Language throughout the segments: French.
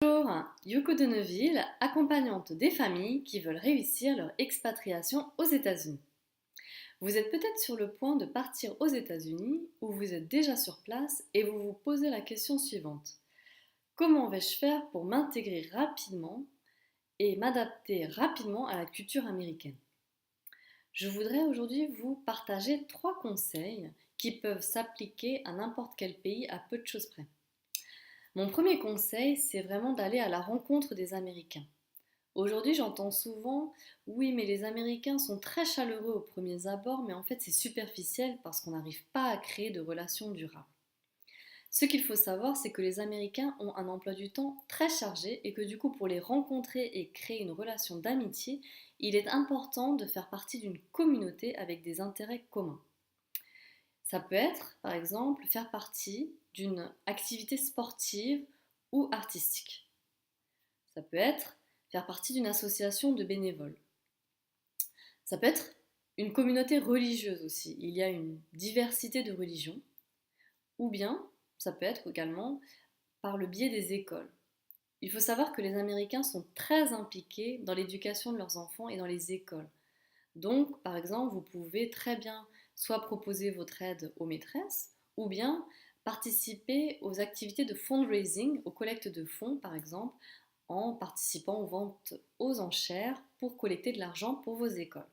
Bonjour, Yuko de Neuville, accompagnante des familles qui veulent réussir leur expatriation aux États-Unis. Vous êtes peut-être sur le point de partir aux États-Unis ou vous êtes déjà sur place et vous vous posez la question suivante. Comment vais-je faire pour m'intégrer rapidement et m'adapter rapidement à la culture américaine? Je voudrais aujourd'hui vous partager 3 conseils qui peuvent s'appliquer à n'importe quel pays à peu de choses près. Mon premier conseil, c'est vraiment d'aller à la rencontre des Américains. Aujourd'hui, j'entends souvent, oui, mais les Américains sont très chaleureux aux premiers abords, mais en fait, c'est superficiel parce qu'on n'arrive pas à créer de relations durables. Ce qu'il faut savoir, c'est que les Américains ont un emploi du temps très chargé et que du coup, pour les rencontrer et créer une relation d'amitié, il est important de faire partie d'une communauté avec des intérêts communs. Ça peut être, par exemple, faire partie d'une activité sportive ou artistique. Ça peut être faire partie d'une association de bénévoles. Ça peut être une communauté religieuse aussi. Il y a une diversité de religions. Ou bien, ça peut être également par le biais des écoles. Il faut savoir que les Américains sont très impliqués dans l'éducation de leurs enfants et dans les écoles. Donc, par exemple, vous pouvez très bien soit proposer votre aide aux maîtresses ou bien participer aux activités de fundraising, aux collectes de fonds, par exemple, en participant aux ventes aux enchères pour collecter de l'argent pour vos écoles.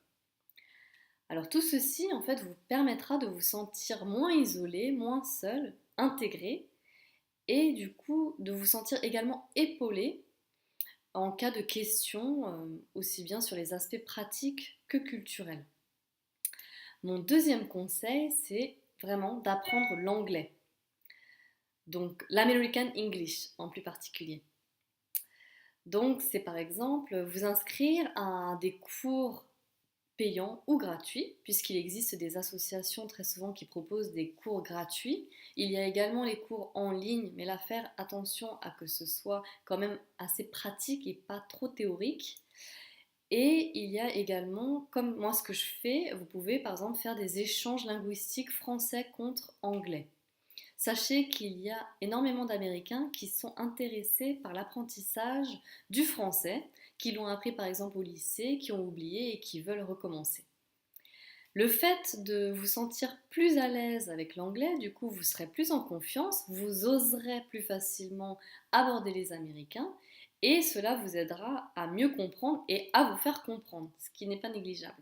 Alors tout ceci, en fait, vous permettra de vous sentir moins isolé, moins seul, intégré, et du coup de vous sentir également épaulé en cas de questions, aussi bien sur les aspects pratiques que culturels. Mon deuxième conseil, c'est vraiment d'apprendre l'anglais, donc l'American English en plus particulier. Donc, c'est par exemple vous inscrire à des cours payants ou gratuits, puisqu'il existe des associations très souvent qui proposent des cours gratuits. Il y a également les cours en ligne, mais là, faire attention à que ce soit quand même assez pratique et pas trop théorique. Et il y a également, comme moi ce que je fais, vous pouvez par exemple faire des échanges linguistiques français contre anglais. Sachez qu'il y a énormément d'Américains qui sont intéressés par l'apprentissage du français, qui l'ont appris par exemple au lycée, qui ont oublié et qui veulent recommencer. Le fait de vous sentir plus à l'aise avec l'anglais, du coup vous serez plus en confiance, vous oserez plus facilement aborder les Américains et cela vous aidera à mieux comprendre et à vous faire comprendre, ce qui n'est pas négligeable.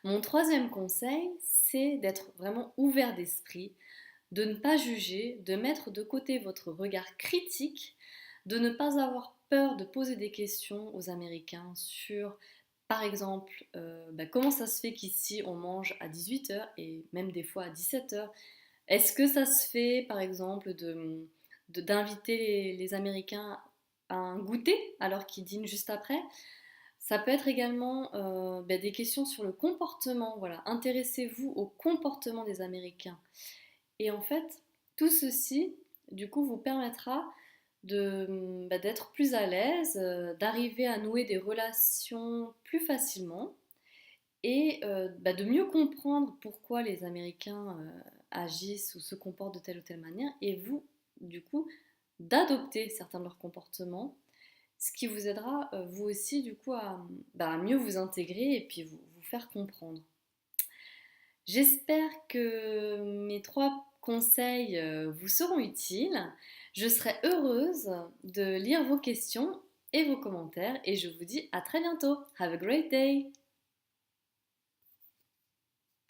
Mon troisième conseil, c'est d'être vraiment ouvert d'esprit, de ne pas juger, de mettre de côté votre regard critique, de ne pas avoir peur de poser des questions aux Américains sur, par exemple, comment ça se fait qu'ici on mange à 18h et même des fois à 17h. Est-ce que ça se fait, par exemple, d'inviter les Américains à un goûter alors qu'ils dînent juste après? Ça peut être également des questions sur le comportement. Voilà, intéressez-vous au comportement des Américains. Et en fait, tout ceci, du coup, vous permettra d'être plus à l'aise, d'arriver à nouer des relations plus facilement et de mieux comprendre pourquoi les Américains agissent ou se comportent de telle ou telle manière et vous, du coup, d'adopter certains de leurs comportements, ce qui vous aidera vous aussi, du coup, à mieux vous intégrer et puis vous faire comprendre. J'espère que mes 3 conseils vous seront utiles. Je serai heureuse de lire vos questions et vos commentaires et je vous dis à très bientôt. Have a great day!